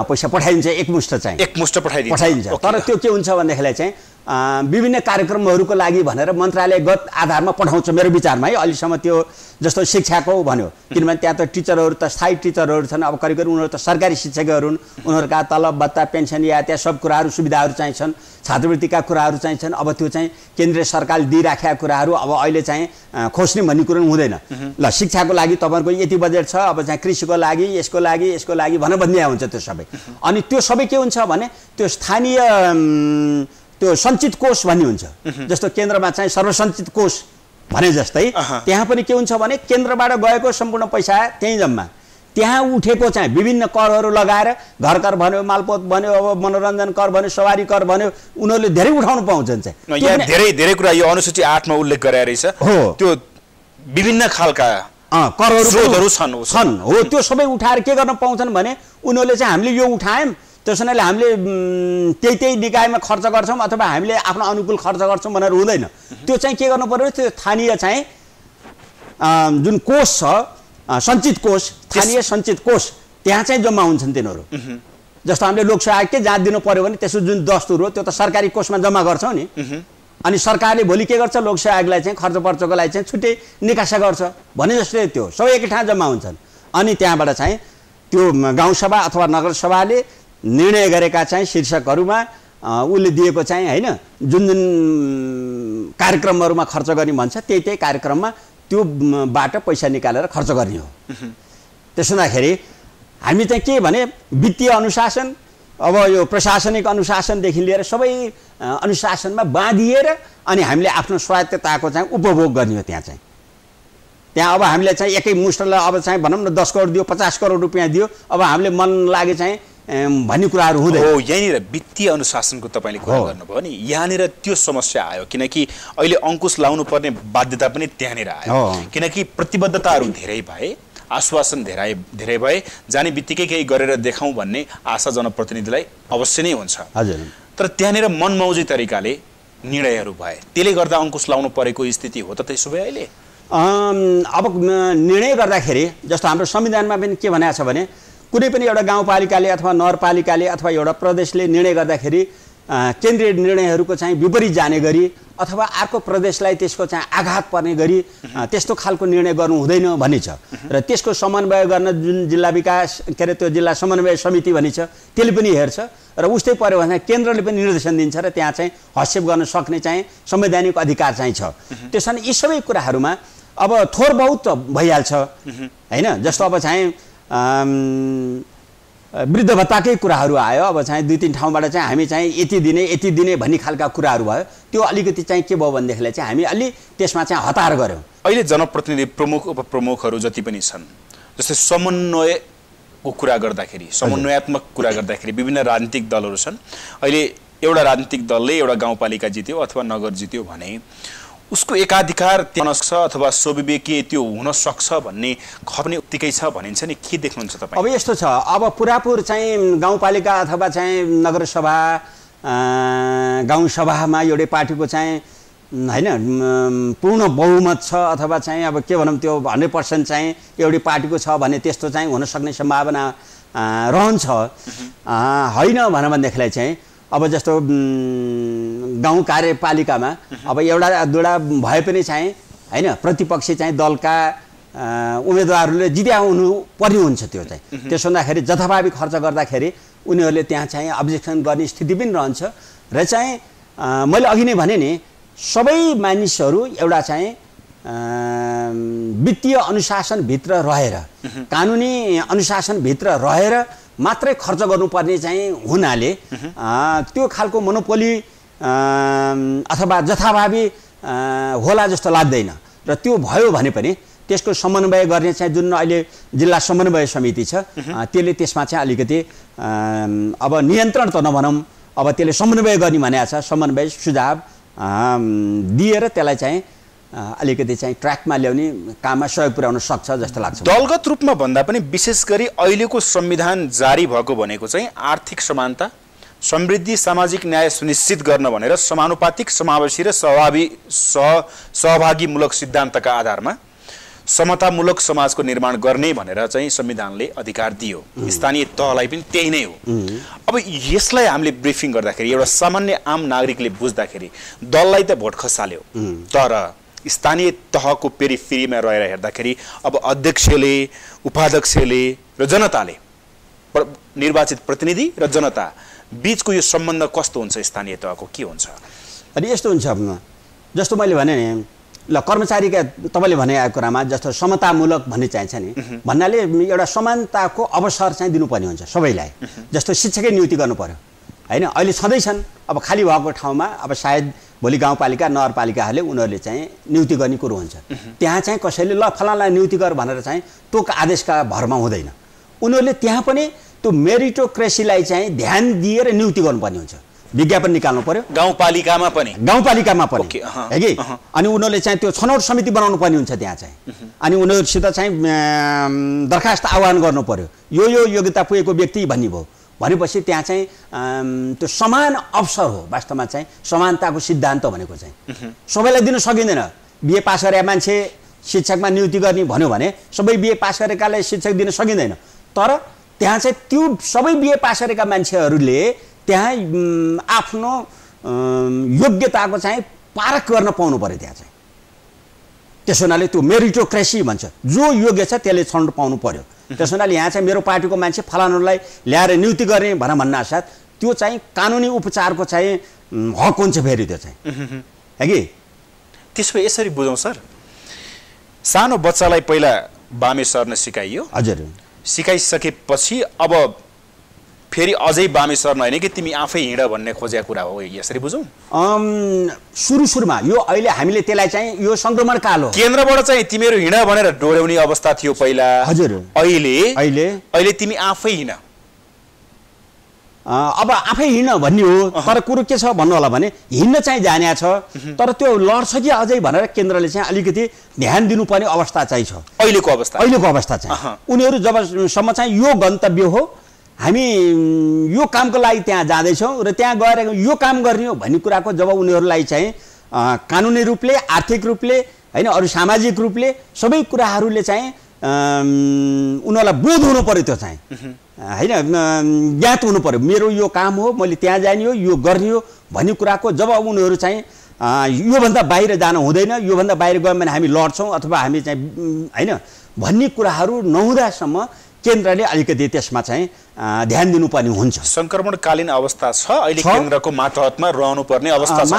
S2: पैसा पठाइदिन्छ, एकमुष्ट पठाइदिन्छ। तर त्यो के हुन्छ भन्देखिलाई चाहिँ विभिन्न कार्यक्रमहरूको लागि भनेर मन्त्रालयगत आधारमा पठाउँछ मेरो विचारमा, है? अहिलेसम्म त्यो जस्तो शिक्षाको भन्यो, किनभने त्यहाँ त टिचरहरू त स्थायी टिचरहरू छन्, अब करिब करिब उनीहरू त सरकारी शिक्षकहरू हुन्, उनीहरूका तलब भत्ता पेन्सन या त्यहाँ सब कुराहरू सुविधाहरू चाहिँ छन्, छात्रवृत्तिका कुराहरू चाहिँ छन्। अब त्यो चाहिँ केन्द्रीय सरकारले दिइराखेका कुराहरू अब अहिले चाहिँ खोज्ने भन्ने कुरो हुँदैन। ल शिक्षाको लागि तपाईँहरूको यति बजेट छ, अब चाहिँ कृषिको लागि यसको लागि भनेर भनिदिया हुन्छ त्यो सबै। अनि त्यो सबै के हुन्छ भने त्यो स्थानीय त्यो सञ्चित कोष भन्ने हुन्छ, जस्तो केन्द्रमा चाहिँ सर्वसञ्चित कोष भने जस्तै त्यहाँ पनि के हुन्छ भने केन्द्रबाट गएको सम्पूर्ण पैसा त्यहीँ जम्मा, त्यहाँ उठेको चाहिँ विभिन्न करहरू लगाएर घर कर भन्यो, मालपोत भन्यो, अब मनोरञ्जन कर भन्यो, सवारी कर भन्यो, उनीहरूले धेरै उठाउनु पाउँछन् चाहिँ।
S1: यहाँ धेरै कुरा यो अनुसूची 8 मा उल्लेख गरे रहेछ, त्यो विभिन्न खालका
S2: करहरू
S1: छन्
S2: हो। त्यो सबै उठाएर के गर्न पाउँछन् भने उनीहरूले चाहिँ हामीले यो उठायौँ त्यसो हुनाले हामीले त्यही निकायमा खर्च गर्छौँ अथवा हामीले आफ्नो अनुकूल खर्च गर्छौँ भनेर हुँदैन। त्यो चाहिँ के गर्नु पर्यो, त्यो स्थानीय चाहिँ जुन कोष छ सञ्चित कोष, स्थानीय सञ्चित कोष, त्यहाँ चाहिँ जम्मा हुन्छन् तिनीहरू। जस्तो हामीले लोकसेवाकै जहाँ दिनु पर्यो भने त्यसको जुन दस्तुर हो त्यो त सरकारी कोषमा जम्मा गर्छौँ नि। अनि सरकारले भोलि के गर्छ, लोकसेवा आयोगलाई चाहिँ खर्च पर्चको लागि चाहिँ छुट्टै निकासा गर्छ भने जस्तै त्यो सबै एकै ठाउँ जम्मा हुन्छन्। अनि त्यहाँबाट चाहिँ त्यो गाउँसभा अथवा नगरसभाले निर्णय गरेका चाहिँ शीर्षकहरूमा उसले दिएको चाहिँ होइन जुन जुन कार्यक्रमहरूमा खर्च गर्ने भन्छ त्यही कार्यक्रममा त्यो बाट पैसा निकालेर खर्च गर्ने हो। त्यसो हुँदाखेरि हामी चाहिँ के भने वित्तीय अनुशासन, अब यो प्रशासनिक अनुशासनदेखि लिएर सबै अनुशासनमा बाँधिएर अनि हामीले आफ्नो स्वायत्तताको चाहिँ उपभोग गर्ने हो। त्यहाँ अब हामीले चाहिँ एकै मुष्टलाई अब चाहिँ भनौँ न 10 करोड दियो, 50 करोड रुपियाँ दियो, अब हामीले मन लागे चाहिँ भन्ने कुराहरू हुँदैन।
S1: हो, यहाँनिर वित्तीय अनुशासनको तपाईँले कुरा गर्नुभयो नि, यहाँनिर त्यो समस्या आयो किनकि अहिले अङ्कुश लाउनु पर्ने बाध्यता पनि त्यहाँनिर आयो। किनकि प्रतिबद्धताहरू धेरै भए, आश्वासन धेरै भए, जाने बित्तिकै केही गरेर देखाउँ भन्ने आशा जनप्रतिनिधिलाई अवश्य नै हुन्छ।
S2: हजुर,
S1: तर त्यहाँनिर मनमौजी तरिकाले निर्णयहरू भए, त्यसले गर्दा अङ्कुश लाउनु परेको स्थिति हो त त्यसो भए अहिले।
S2: अब निर्णय गर्दाखेरि जस्तो हाम्रो संविधानमा पनि के भनेको छ भने कुनै पनि एउटा गाउँपालिकाले अथवा नगरपालिकाले अथवा एउटा प्रदेशले निर्णय गर्दाखेरि केन्द्रीय निर्णयहरूको चाहिँ विपरीत जाने गरी अथवा अर्को प्रदेशलाई त्यसको चाहिँ आघात पर्ने गरी त्यस्तो खालको निर्णय गर्नु हुँदैन भन्ने छ। र त्यसको समन्वय गर्न जुन जिल्ला विकास के अरे त्यो जिल्ला समन्वय समिति भनिन्छ त्यसले पनि हेर्छ र उस्तै पर्यो भने केन्द्रले पनि निर्देशन दिन्छ र त्यहाँ चाहिँ हस्तक्षेप गर्न सक्ने चाहिँ संवैधानिक अधिकार चाहिँ छ। त्यसो भने यी सबै कुराहरूमा अब थोर बहुत भइहाल्छ होइन। जस्तो अब चाहिँ वृद्ध भत्ताकै कुराहरू आयो, अब चाहिँ 2-3 ठाउँबाट चाहिँ हामी चाहिँ यति दिने भन्ने खालका कुराहरू भयो। त्यो अलिकति चाहिँ के भयो भनेदेखिलाई चाहिँ हामी अलि त्यसमा चाहिँ हतार गऱ्यौँ।
S1: अहिले जनप्रतिनिधि प्रमुख उपप्रमुखहरू जति पनि छन्, जस्तै समन्वयको कुरा गर्दाखेरि, समन्वयात्मक कुरा गर्दाखेरि विभिन्न राजनीतिक दलहरू छन्। अहिले एउटा राजनीतिक दलले एउटा गाउँपालिका जित्यो अथवा नगर जित्यो भने उसको एकाधिकार त्यहाँ सक्छ अथवा स्वविवेकीय त्यो हुन सक्छ भन्ने खप्ने उत्तिकै छ भनिन्छ नि, के देख्नुहुन्छ तपाईँ?
S2: अब यस्तो छ, अब पुरापुर चाहिँ गाउँपालिका अथवा चाहिँ नगरसभा गाउँसभामा एउटै पार्टीको चाहिँ होइन पूर्ण बहुमत छ अथवा चाहिँ अब के भनौँ त्यो 100% चाहिँ एउटै पार्टीको छ भने त्यस्तो चाहिँ हुन सक्ने सम्भावना रहन्छ होइन भनेदेखिलाई चाहिँ अब जस्तो गाउँ कार्यपालिकामा अब एउटा दुईवटा भए पनि चाहिँ होइन प्रतिपक्षी चाहिँ दलका उम्मेदवारहरूले जित्या हुनु पर्ने हुन्छ। त्यो चाहिँ त्यसो हुँदाखेरि जथाभावी खर्च गर्दाखेरि उनीहरूले त्यहाँ चाहिँ अब्जेक्सन गर्ने स्थिति पनि रहन्छ र चाहिँ मैले अघि नै भने नि सबै मानिसहरू एउटा चाहिँ वित्तीय अनुशासनभित्र रहेर कानुनी अनुशासनभित्र रहेर मात्रै खर्च गर्नुपर्ने चाहिँ हुनाले त्यो खालको मोनोपोली अथवा जथाभावी होला जस्तो लाग्दैन। र त्यो भयो भने पनि त्यसको समन्वय गर्ने चाहिँ जुन अहिले जिल्ला समन्वय समिति छ त्यसले त्यसमा चाहिँ अलिकति अब नियन्त्रण त नभनौँ, अब त्यसले समन्वय गर्ने भनेको छ, समन्वय सुझाव दिएर त्यसलाई चाहिँ अलिकति चाहिँ ट्र्याकमा ल्याउने काममा सहयोग पुर्याउन सक्छ जस्तो लाग्छ।
S1: दलगत रूपमा भन्दा पनि विशेष गरी अहिलेको संविधान जारी भएको भनेको चाहिँ आर्थिक समानता, समृद्धि, सामाजिक न्याय सुनिश्चित गर्न भनेर समानुपातिक, समावेशी र सहभागीमूलक सिद्धान्तका आधारमा समतामूलक समाजको निर्माण गर्ने भनेर चाहिँ संविधानले अधिकार दियो। स्थानीय तहलाई पनि त्यही नै हो। अब यसलाई हामीले ब्रिफिङ गर्दाखेरि एउटा सामान्य आम नागरिकले बुझ्दाखेरि दललाई त भोट खसाल्यो, तर स्थानीय तहको पेरिफेरीमा रहेर हेर्दाखेरि अब अध्यक्षले, उपाध्यक्षले र जनताले, निर्वाचित प्रतिनिधि र जनता बीचको यो सम्बन्ध कस्तो हुन्छ, स्थानीय तहको के हुन्छ?
S2: अनि यस्तो हुन्छ जस्तो मैले भने नि, ल कर्मचारीका तपाईँले भनेको कुरामा जस्तो समतामूलक भन्ने चाहिन्छ नि भन्नाले एउटा समानताको अवसर चाहिँ दिनुपर्ने हुन्छ सबैलाई। जस्तो शिक्षकै नियुक्ति गर्नु पर्यो होइन, अहिले छँदैछन्, अब खाली भएको ठाउँमा अब सायद भोलि गाउँपालिका नगरपालिकाहरूले उनीहरूले चाहिँ नियुक्ति गर्ने कुरो हुन्छ। त्यहाँ चाहिँ कसैले ल फलानालाई नियुक्ति गर भनेर चाहिँ टोक आदेशका भरमा हुँदैन। उनीहरूले त्यहाँ पनि त्यो मेरिटोक्रेसीलाई चाहिँ ध्यान दिएर नियुक्ति गर्नुपर्ने हुन्छ। विज्ञापन निकाल्नु पर्यो
S1: गाउँपालिकामा पनि
S2: है कि अनि उनीहरूले चाहिँ त्यो छनौट समिति बनाउनु पर्ने हुन्छ त्यहाँ चाहिँ अनि उनीहरूसित चाहिँ दरखास्त आह्वान गर्नु पर्यो यो योग्यता पुगेको व्यक्ति भन्ने भयो भनेपछि त्यहाँ चाहिँ त्यो समान अवसर हो वास्तवमा चाहिँ समानताको सिद्धान्त भनेको चाहिँ सबैलाई दिन सकिँदैन बिए पास गरेका मान्छे शिक्षकमा नियुक्ति गर्ने भन्यो भने सबै बिए पास गरेकालाई शिक्षक दिन सकिँदैन तर त्यहाँ चाहिँ त्यो सबै बिए पास गरेका मान्छेहरूले त्यहाँ आफ्नो योग्यताको चाहिँ पारख गर्न पाउनु पर्यो त्यहाँ चाहिँ त्यसो हुनाले त्यो मेरिटोक्रेसी भन्छ जो योग्य छ त्यसले छनौट पाउनु पर्यो त्यसो हुनाले यहाँ चाहिँ मेरो पार्टीको मान्छे फलानुलाई ल्याएर नियुक्ति गर्ने भन्नासाथ त्यो चाहिँ कानुनी उपचारको चाहिँ हक हुन्छ फेरि त्यो चाहिँ है कि
S1: त्यसो यसरी बुझौँ सर सानो बच्चालाई पहिला बामे सर्न सिकाइयो
S2: हजुर
S1: सिकाइसकेपछि अब फेरि अझै बामे सर्न होइन कि तिमी आफै हिँड भन्ने खोजेको कुरा हो यसरी बुझौँ
S2: सुरुमा यो अहिले हामीले त्यसलाई चाहिँ यो संक्रमण काल हो
S1: केन्द्रबाट चाहिँ तिमीहरू हिँड भनेर डोर्याउने अवस्था थियो पहिला
S2: हजुर
S1: अहिले तिमी आफै हिँड
S2: अब आफै हिँड्न भन्ने हो तर कुरो के छ भन्नु होला भने हिँड्न चाहिँ जाने छ तर त्यो लड्छ कि अझै भनेर केन्द्रले चाहिँ अलिकति ध्यान दिनुपर्ने अवस्था चाहिँ छ
S1: अहिलेको अवस्था
S2: चाहिँ उनीहरू जबसम्म चाहिँ यो गन्तव्य हो हामी यो कामको लागि त्यहाँ जाँदैछौँ र त्यहाँ गएर यो काम गर्ने हो भन्ने कुराको जब उनीहरूलाई चाहिँ कानुनी रूपले आर्थिक रूपले होइन अरू सामाजिक रूपले सबै कुराहरूले चाहिँ उनीहरूलाई बोध हुनु पर्यो त्यो चाहिँ होइन ज्ञात हुनु पर्यो मेरो यो काम हो मैले त्यहाँ जाने हो यो गर्ने हो भन्ने कुराको जब उनीहरू चाहिँ योभन्दा बाहिर जान हुँदैन योभन्दा बाहिर गयौँ भने हामी लड्छौँ अथवा हामी चाहिँ होइन भन्ने कुराहरू नहुँदासम्म केन्द्रले अलिकति त्यसमा चाहिँ ध्यान दिनुपर्ने हुन्छ
S1: संक्रमणकालीन अवस्था छ अहिले केन्द्रको मातहतमा रहनुपर्ने अवस्था छ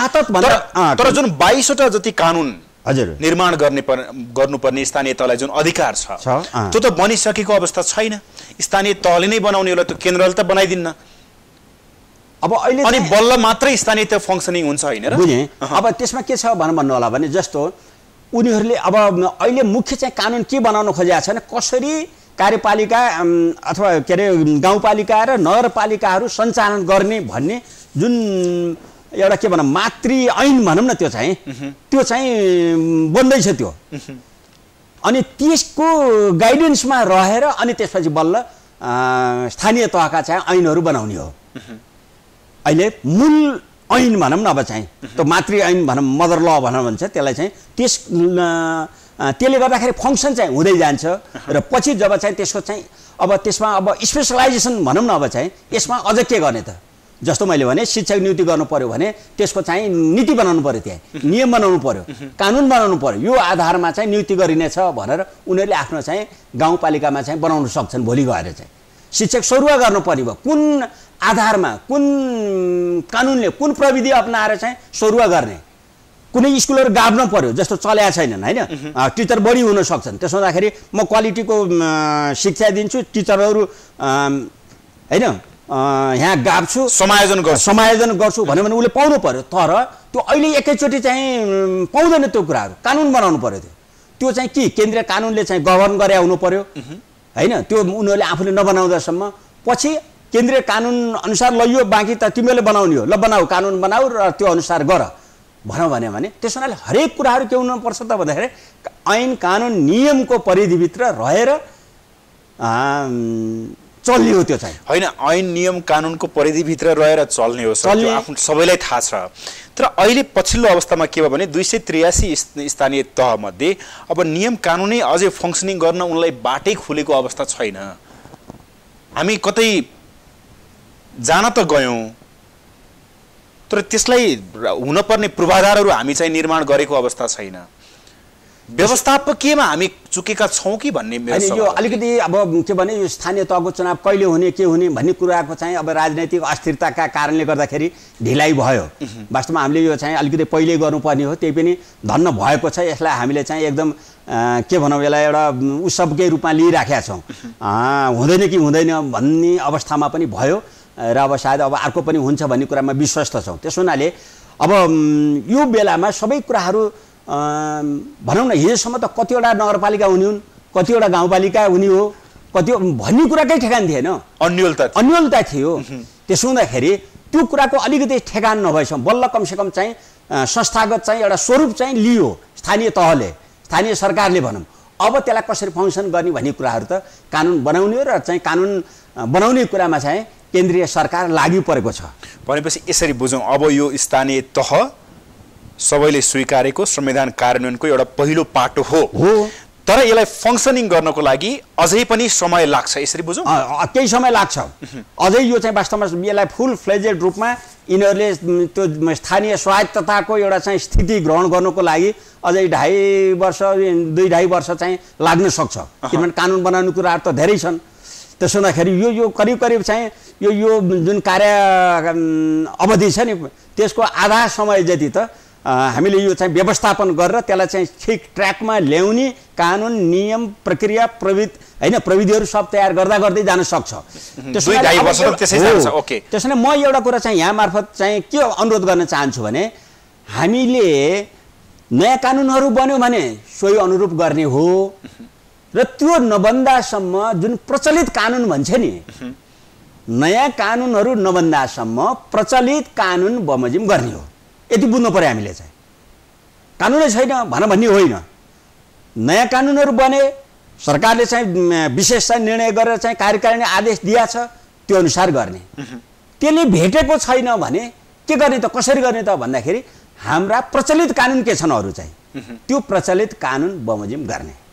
S1: तर जुन 22 वटा जति कानुन
S2: हजुर
S1: निर्माण गर्नुपर्ने स्थानीय तहलाई जुन अधिकार छ त्यो त बनिसकेको अवस्था छैन स्थानीय तहले नै बनाउने होला त्यो केन्द्रले त बनाइदिन्न
S2: अब अहिले
S1: अनि बल्ल मात्रै स्थानीय तह फङ्सनिङ हुन्छ हैन र
S2: बुझे अब त्यसमा के छ भन्नु होला भने जस्तो उनीहरूले अब अहिले मुख्य चाहिँ कानुन के बनाउन खोजेका छन् कसरी कार्यपालिका अथवा के अरे गाउँपालिका र नगरपालिकाहरू सञ्चालन गर्ने भन्ने जुन एउटा के भनौँ मातृ ऐन भनौँ न त्यो चाहिँ बन्दैछ त्यो अनि त्यसको गाइडेन्समा रहेर अनि त्यसपछि बल्ल स्थानीय तहका चाहिँ ऐनहरू बनाउने हो अहिले मूल ऐन भनौँ न अब चाहिँ त्यो मातृ ऐन भनौँ मदर ल भनौँ भन्छ त्यसलाई चाहिँ त्यसले गर्दाखेरि फङ्सन चाहिँ हुँदै जान्छ र पछि जब चाहिँ त्यसको चाहिँ अब त्यसमा अब स्पेसलाइजेसन भनौँ न अब चाहिँ यसमा अझ के गर्ने त जस्तो मैले भने शिक्षक नियुक्ति गर्नु पर्यो भने त्यसको चाहिँ नीति बनाउनु पर्यो त्यहाँ नियम बनाउनु पर्यो कानुन बनाउनु पर्यो यो आधारमा चाहिँ नियुक्ति गरिनेछ भनेर उनीहरूले आफ्नो चाहिँ गाउँपालिकामा चाहिँ बनाउन सक्छन् भोलि गएर चाहिँ शिक्षक सरुवा गर्नुपर्ने भयो कुन आधारमा कुन कानुनले कुन प्रविधि अपनाएर चाहिँ सरुवा गर्ने कुनै स्कुलहरू गाड्नु पर्यो जस्तो चलेका छैनन् हैन टिचर बढी हुन सक्छन् त्यसो हुँदाखेरि म क्वालिटीको शिक्षा दिन्छु टिचरहरू हैन यहाँ गाब्छु समायोजन गर्छु भन्यो भने उसले पाउनु पर्यो तर त्यो अहिले एकैचोटि चाहिँ पाउँदैन त्यो कुराहरू कानुन बनाउनु पर्यो त्यो चाहिँ के केन्द्रीय कानुनले चाहिँ गभर्न गरे हुनु पर्यो हैन त्यो उनीहरूले आफूले नबनाउँदासम्म पछि केन्द्रीय कानुन अनुसार ल यो बाँकी त तिमीले बनाउने हो ल बनाऊ कानुन बनाऊ र त्यो अनुसार गर भनौँ भने त्यसो हुनाले हरेक कुराहरू के हुनुपर्छ त भन्दाखेरि ऐन कानुन नियमको परिधिभित्र रहेर चल्ने हो त्यो चाहिँ
S1: होइन ऐन नियम कानुनको परिधिभित्र रहेर चल्ने हो आफ्नो सबैलाई थाहा छ तर अहिले पछिल्लो अवस्थामा के भयो भने 283 स्थानीय तहमध्ये अब नियम कानुनै अझै फङ्सनिङ गर्न उनलाई बाटै खुलेको अवस्था छैन हामी कतै जान त गयौँ तर त्यसलाई हुनपर्ने पूर्वाधारहरू हामी चाहिँ निर्माण गरेको अवस्था छैन व्यवस्थापकीयमा हामी चुकेका छौँ कि भन्ने मेरो
S2: यो अलिकति अब के भने यो स्थानीय तहको चुनाव कहिले हुने के हुने भन्ने कुराको चाहिँ अब राजनैतिक अस्थिरताका कारणले गर्दाखेरि ढिलाइ भयो वास्तवमा हामीले यो चाहिँ अलिकति पहिले गर्नुपर्ने हो त्यही पनि धन्न भएको छ यसलाई हामीले चाहिँ एकदम के भनौँ यसलाई एउटा उत्सवकै रूपमा लिइराखेका छौँ हुँदैन कि हुँदैन भन्ने अवस्थामा पनि भयो र अब सायद अब अर्को पनि हुन्छ भन्ने कुरामा विश्वस्त छौँ त्यसो हुनाले अब यो बेलामा सबै कुराहरू भनौँ न हिजोसम्म त कतिवटा नगरपालिका हुने हुन् कतिवटा गाउँपालिका हुने हो कति भन्ने कुराकै ठेगान थिएन
S1: अन्यलता
S2: थियो त्यसो हुँदाखेरि त्यो कुराको अलिकति ठेगान नभएसम्म बल्ल कमसेकम चाहिँ संस्थागत चाहिँ एउटा स्वरूप चाहिँ लियो स्थानीय तहले, स्थानीय सरकारले भनौँ। अब त्यसलाई कसरी फङ्सन गर्ने भन्ने कुराहरू त कानुन बनाउने र चाहिँ कानुन बनाउने कुरामा चाहिँ केन्द्रीय सरकार लागि परेको छ।
S1: भनेपछि यसरी बुझौँ, अब यो स्थानीय तह सबैले स्वीकारेको संविधान कार्यान्वयनको एउटा पहिलो पाटो हो, तर यसलाई फङ्सनिङ गर्नको लागि अझै पनि समय लाग्छ, यसरी बुझौँ?
S2: केही समय लाग्छ अझै। यो चाहिँ वास्तवमा यसलाई फुल फ्लेजेड रूपमा यिनीहरूले त्यो स्थानीय स्वायत्तताको एउटा चाहिँ स्थिति ग्रहण गर्नुको लागि अझै 2.5 वर्ष 2.5 वर्ष चाहिँ लाग्न सक्छ, किनभने कानुन बनाउने कुराहरू त धेरै छन्। त्यसो हुँदाखेरि यो करिब करिब चाहिँ यो जुन कार्य अवधि छ नि त्यसको आधा समय जति त हामीले यो चाहिँ व्यवस्थापन गरेर त्यसलाई चाहिँ ठिक ट्र्याकमा ल्याउने कानुन नियम प्रक्रिया प्रविधिहरू सब तयार गर्दै जान सक्छ। त्यसैले म एउटा कुरा चाहिँ यहाँ मार्फत चाहिँ के अनुरोध गर्न चाहन्छु भने हामीले नयाँ कानुनहरू बन्यो भने सोही अनुरूप गर्ने हो र त्यो नबन्दासम्म जुन प्रचलित कानुन भन्छ नि, नयाँ कानुनहरू नबन्दासम्म प्रचलित कानुन बमोजिम गर्ने हो। यति बुझ्नु पर्यो हामीले चाहिँ। कानुनै छैन भन्ने होइन। नयाँ कानुनहरू बने, सरकारले चाहिँ विशेष चाहिँ निर्णय गरेर चाहिँ कार्यकारिणी आदेश दिया छ, त्यो अनुसार गर्ने। त्यसले भेटेको छैन भने के गर्ने त, कसरी गर्ने त भन्दाखेरि हाम्रा प्रचलित कानुन के छन् अरू चाहिँ त्यो प्रचलित कानुन बमोजिम गर्ने।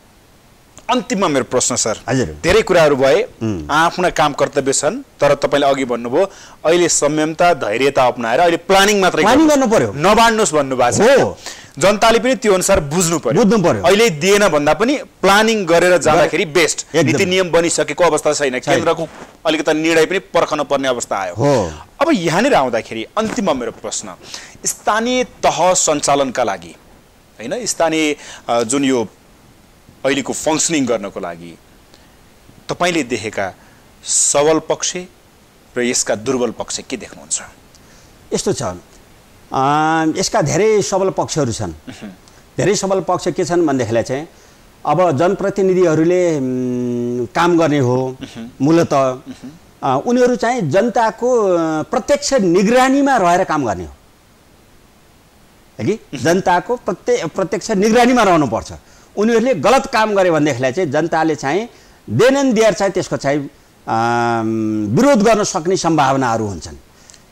S1: अन्तिममा मेरो प्रश्न सर,
S2: हजुर,
S1: धेरै कुराहरू भए, आफ्ना काम कर्तव्य छन्, तर तपाईँले अघि भन्नुभयो अहिले संयमता धैर्यता अपनाएर अहिले प्लानिङ मात्रै
S2: गर्नु पर्यो,
S1: नबाड्नुहोस् भन्नुभएको छ। जनताले पनि त्यो अनुसार बुझ्नु पर्यो। अहिले दिएन भन्दा पनि प्लानिङ गरेर जाँदाखेरि बेस्ट। नीति नियम बनिसकेको अवस्था छैन, केन्द्रको अलिकति निर्णय पनि पर्खन पर्ने अवस्था आयो। अब यहाँनिर आउँदाखेरि अन्तिममा मेरो प्रश्न, स्थानीय तह सञ्चालनका लागि होइन, स्थानीय जुन यो अहिलेको फङ्सनिङ गर्नको लागि तपाईँले देखेका सबल पक्ष र यसका दुर्बल पक्ष के देख्नुहुन्छ?
S2: यस्तो छ, यसका धेरै सबल पक्षहरू छन्। धेरै सबल पक्ष के छन् भनेदेखिलाई चाहिँ अब जनप्रतिनिधिहरूले काम गर्ने हो, मूलत उनीहरू चाहिँ जनताको प्रत्यक्ष निगरानीमा रहेर काम गर्ने हो कि जनताको प्रत्यक्ष निगरानीमा रहनुपर्छ। उनीहरूले गलत काम गरे भनेदेखिलाई चाहिँ जनताले चाहिँ देन एन्ड देयर चाहिँ त्यसको चाहिँ विरोध गर्न सक्ने सम्भावनाहरू हुन्छन्।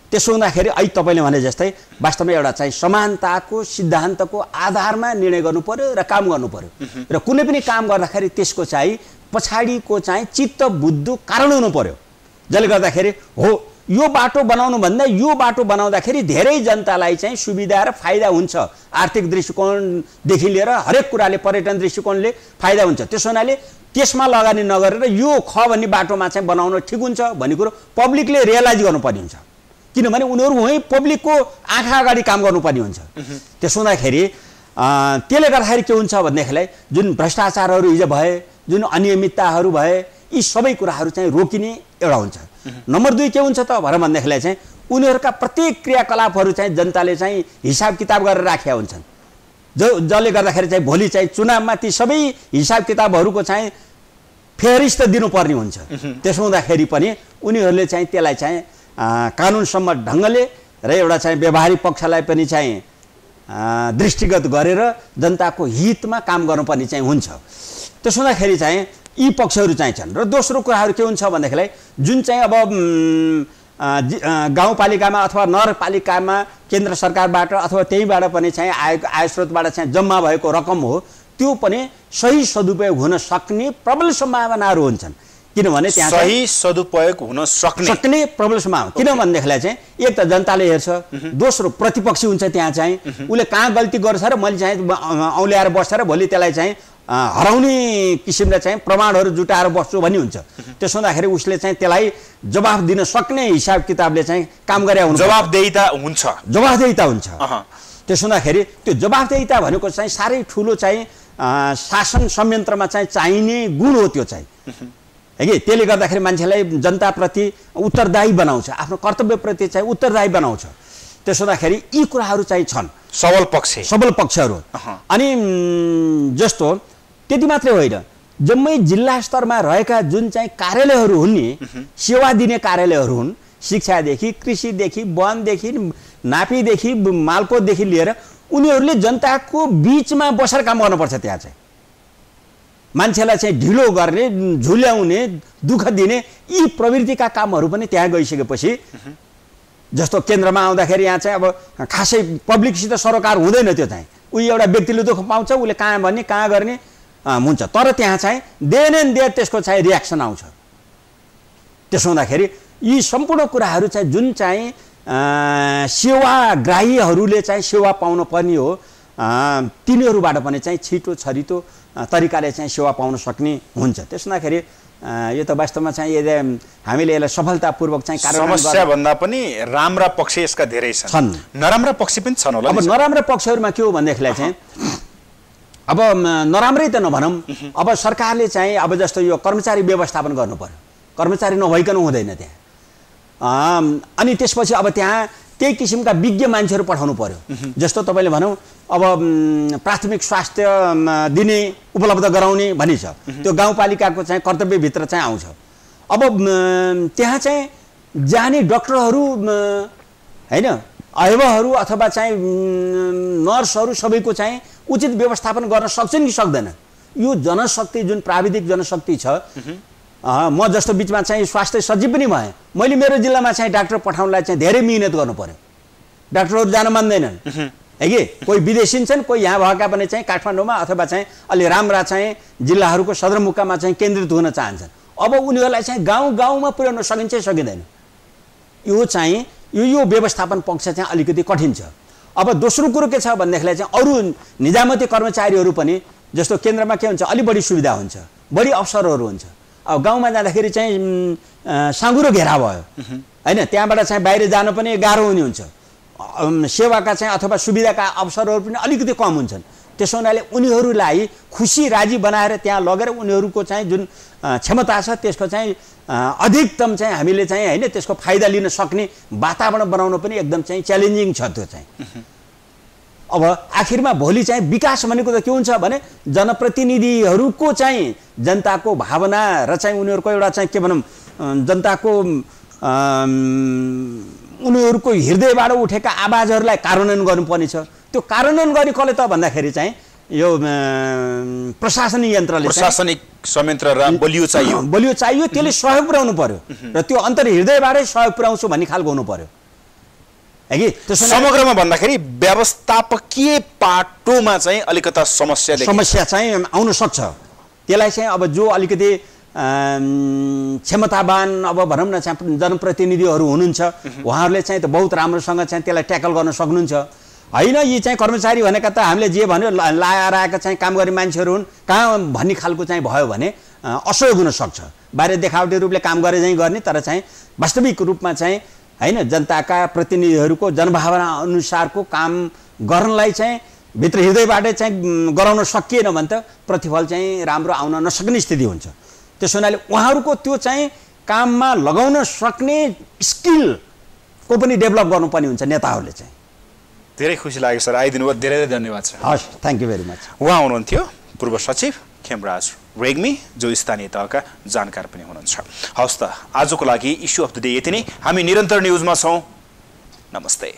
S2: त्यसो हुँदाखेरि अहिले तपाईँले भने जस्तै वास्तवमा एउटा चाहिँ समानताको सिद्धान्तको आधारमा निर्णय गर्नु पर्यो र काम गर्नु पर्यो र कुनै पनि काम गर्दाखेरि त्यसको चाहिँ पछाडिको चाहिँ चित्त बुद्धि कारण हुनु पर्यो, जसले गर्दाखेरि हो यो बाटो बनाउनु भन्दा यो बाटो बनाउँदाखेरि धेरै जनतालाई चाहिँ सुविधा र फाइदा हुन्छ। आर्थिक दृष्टिकोणदेखि लिएर हरेक कुराले पर्यटन दृष्टिकोणले फाइदा हुन्छ। त्यसो हुनाले त्यसमा लगानी नगरेर यो ख भन्ने बाटोमा चाहिँ बनाउन ठिक हुन्छ भन्ने कुरो पब्लिकले रियलाइज गर्नुपर्ने हुन्छ, किनभने उनीहरू वहीँ पब्लिकको आँखा अगाडि काम गर्नुपर्ने हुन्छ। त्यसो हुँदाखेरि त्यसले गर्दाखेरि के हुन्छ भनेदेखिलाई जुन भ्रष्टाचारहरू हिजो भए, जुन अनियमितताहरू भए, यी सबै कुराहरू चाहिँ रोकिने एउटा हुन्छ। नम्बर 2 के हुन्छ त भनेदेखिलाई चाहिँ उनीहरूका प्रत्येक क्रियाकलापहरू चाहिँ जनताले चाहिँ हिसाब किताब गरेर राखेका हुन्छन्, जसले गर्दाखेरि चाहिँ भोलि चाहिँ चुनावमा ती सबै हिसाब किताबहरूको चाहिँ फेरिस्त दिनुपर्ने हुन्छ। त्यसो हुँदाखेरि पनि उनीहरूले चाहिँ त्यसलाई चाहिँ कानुनसम्म ढङ्गले र एउटा चाहिँ व्यवहारिक पक्षलाई पनि चाहिँ दृष्टिगत गरेर जनताको हितमा काम गर्नुपर्ने चाहिँ हुन्छ। त्यसो हुँदाखेरि चाहिँ यी पक्षहरू चाहिँ छन्। र दोस्रो कुराहरू के हुन्छ भन्दाखेरि जुन चाहिँ अब गाउँपालिकामा अथवा नगरपालिकामा केन्द्र सरकारबाट अथवा त्यहीबाट पनि चाहिँ आय स्रोतबाट चाहिँ जम्मा भएको रकम हो, त्यो पनि सही सदुपयोग हुन सक्ने प्रबल सम्भावनाहरू हुन्छन्। किनभने त्यहाँ
S1: सही सदुपयोग हुन सक्ने
S2: प्रबल सम्भावना, किनभनेदेखिलाई चाहिँ एक त जनताले हेर्छ, दोस्रो प्रतिपक्षी हुन्छ त्यहाँ चाहिँ उसले कहाँ गल्ती गर्छ र मैले चाहिँ औल्याएर बस्छ र भोलि त्यसलाई चाहिँ हराउने किसिमले चाहिँ प्रमाणहरू जुटाएर बस्छु भन्ने हुन्छ। त्यसो हुँदाखेरि उसले चाहिँ त्यसलाई जवाफ दिन सक्ने हिसाब किताबले चाहिँ काम गरे हुन्छ,
S1: जवाफदेहिता हुन्छ।
S2: त्यसो हुँदाखेरि त्यो जवाफदेहिता भनेको चाहिँ साह्रै ठुलो चाहिँ शासन संयन्त्रमा चाहिँ चाहिने गुण हो त्यो चाहिँ, है कि त्यसले गर्दाखेरि मान्छेलाई जनताप्रति उत्तरदायी बनाउँछ, आफ्नो कर्तव्यप्रति चाहिँ उत्तरदायी बनाउँछ। त्यसो हुँदाखेरि यी कुराहरू चाहिँ छन् सबल पक्षहरू। अनि जस्तो त्यति मात्रै होइन, जम्मै जिल्ला स्तरमा रहेका जुन चाहिँ कार्यालयहरू हुन् नि, सेवा दिने कार्यालयहरू हुन्, शिक्षादेखि कृषिदेखि वनदेखि नापीदेखि मालपोतदेखि लिएर उनीहरूले जनताको बिचमा बसेर काम गर्नुपर्छ। त्यहाँ चाहिँ मान्छेलाई चाहिँ ढिलो गर्ने, झुल्याउने, दुःख दिने यी प्रवृत्तिका कामहरू पनि त्यहाँ गइसकेपछि जस्तो केन्द्रमा आउँदाखेरि यहाँ चाहिँ अब खासै पब्लिकसित सरोकार हुँदैन। त्यो चाहिँ उही एउटा व्यक्तिले दुःख पाउँछ, उसले कहाँ भन्ने कहाँ गर्ने हुन्छ। तर त्यहाँ चाहिँ देन एन्ड देयर त्यसको चाहिँ रियाक्सन आउँछ। त्यसो हुँदाखेरि यी सम्पूर्ण कुराहरू चाहिँ जुन चाहिँ सेवाग्राहीहरूले चाहिँ सेवा पाउनु पर्ने हो, तिनीहरूबाट पनि चाहिँ छिटो छरितो तरिकाले चाहिँ सेवा पाउन सक्ने हुन्छ। त्यसो हुँदाखेरि यो त वास्तवमा चाहिँ यदि हामीले यसलाई सफलतापूर्वक चाहिँ
S1: समस्या भन्दा पनि राम्रा पक्ष यसका धेरै छन्, नराम्रा पक्ष पनि छन् होला।
S2: अब नराम्रा पक्षहरूमा के हो भनेदेखिलाई चाहिँ अब नराम्रै त नभनौँ, अब सरकारले चाहिँ अब जस्तो यो कर्मचारी व्यवस्थापन गर्नु पर्यो, कर्मचारी नभइकन हुँदैन त्यहाँ। अनि त्यसपछि अब त्यहाँ त्यही किसिमका विज्ञ मान्छेहरू पठाउनु पर्यो। जस्तो तपाईँले भनौँ अब प्राथमिक स्वास्थ्य दिने उपलब्ध गराउने भनी छ, त्यो गाउँपालिकाको चाहिँ कर्तव्यभित्र चाहिँ आउँछ। अब त्यहाँ चाहिँ जाने डक्टरहरू होइन, अयवहरू अथवा चाहिँ नर्सहरू सबैको चाहिँ उचित व्यवस्थापन गर्न सक्छन् कि सक्दैन? यो जनशक्ति जुन प्राविधिक जनशक्ति छ, म जस्तो बिचमा चाहिँ स्वास्थ्य सचिव पनि भएँ, मैले मेरो जिल्लामा चाहिँ डाक्टर पठाउनलाई चाहिँ धेरै मिहिनेत गर्नु पर्यो। डाक्टरहरू जान मान्दैनन् है कि, कोही विदेशी छन्, कोही यहाँ भएका पनि चाहिँ काठमाडौँमा अथवा चाहिँ अलि राम्रा चाहिँ जिल्लाहरूको सदरमुकाममा चाहिँ केन्द्रित हुन चाहन्छन्। अब उनीहरूलाई चाहिँ गाउँ गाउँमा पुर्याउन सकिन्छ सकिँदैन? यो चाहिँ यो व्यवस्थापन पक्ष चाहिँ अलिकति कठिन छ। अब दोस्रो कुरो के छ भन्देखिलाई चाहिँ अरू निजामती कर्मचारीहरू पनि जस्तो केन्द्रमा के हुन्छ, अलि बढी सुविधा हुन्छ, बढी अवसरहरू हुन्छ। अब गाउँमा जाँदाखेरि चाहिँ साँगुरो घेरा भयो होइन, त्यहाँबाट चाहिँ बाहिर जान पनि गाह्रो हुने हुन्छ। सेवाका चाहिँ अथवा सुविधाका अवसरहरू पनि अलिकति कम हुन्छन्। त्यसो हुनाले उनीहरूलाई खुसी राजी बनाएर त्यहाँ लगेर उनीहरूको चाहिँ जुन क्षमता छ त्यसको चाहिँ अधिकतम चाहिँ हामीले चाहिँ होइन त्यसको फाइदा लिन सक्ने वातावरण बनाउन पनि एकदम चाहिँ च्यालेन्जिङ छ त्यो चाहिँ। अब आखिरमा भोलि चाहिँ विकास भनेको त के हुन्छ भने जनप्रतिनिधिहरूको चाहिँ जनताको भावना र चाहिँ उनीहरूको एउटा चाहिँ के भनौँ जनताको उनीहरूको हृदयबाट उठेका आवाजहरूलाई कार्यान्वयन गर्नुपर्ने छ। त्यो कार्यान्वयन गर्ने कसले त भन्दाखेरि चाहिँ यो प्रशासनिक यन्त्रले,
S1: प्रशासनिक संयन्त्र बलियो
S2: चाहियो, त्यसले सहयोग पुर्याउनु पर्यो र त्यो अन्तर्हृदयबाटै सहयोग पुर्याउँछु भन्ने खालको हुनु पर्यो है कि।
S1: समग्रमा भन्दाखेरि व्यवस्थापकीय पाटोमा चाहिँ अलिकता समस्या
S2: चाहिँ आउन सक्छ। त्यसलाई चाहिँ अब जो अलिकति क्षमतावान अब भनौँ न चाहिँ जनप्रतिनिधिहरू हुनुहुन्छ, उहाँहरूले चाहिँ त बहुत राम्रोसँग चाहिँ त्यसलाई ट्याकल गर्न सक्नुहुन्छ होइन। यी चाहिँ कर्मचारी भनेका त हामीले जे भन्यो लाएर आएका चाहिँ काम गर्ने मान्छेहरू हुन् कहाँ भन्ने खालको चाहिँ भयो भने असहयोग हुन सक्छ। बाहिर देखावटी रूपले काम गरे चाहिँ गर्ने, तर चाहिँ वास्तविक रूपमा चाहिँ होइन जनताका प्रतिनिधिहरूको जनभावना अनुसारको काम गर्नलाई चाहिँ भित्र हृदयबाटै चाहिँ गराउन सकिएन भने त प्रतिफल चाहिँ राम्रो आउन नसक्ने स्थिति हुन्छ। त्यसो हुनाले उहाँहरूको त्यो चाहिँ काममा लगाउन सक्ने स्किलको पनि डेभलप गर्नुपर्ने हुन्छ नेताहरूले चाहिँ।
S1: धेरै खुसी लाग्यो सर, आइदिनु भयो, धेरै धेरै धन्यवाद सर।
S2: हस्, थ्याङ्क यू भेरी मच।
S1: उहाँ हुनुहुन्थ्यो पूर्व सचिव खेमराज रेग्मी, जो स्थानीय तहका जानकार पनि हुनुहुन्छ। हवस् त, आजको लागि इस्यु अफ द डे यति नै। हामी निरन्तर न्युजमा छौँ। नमस्ते।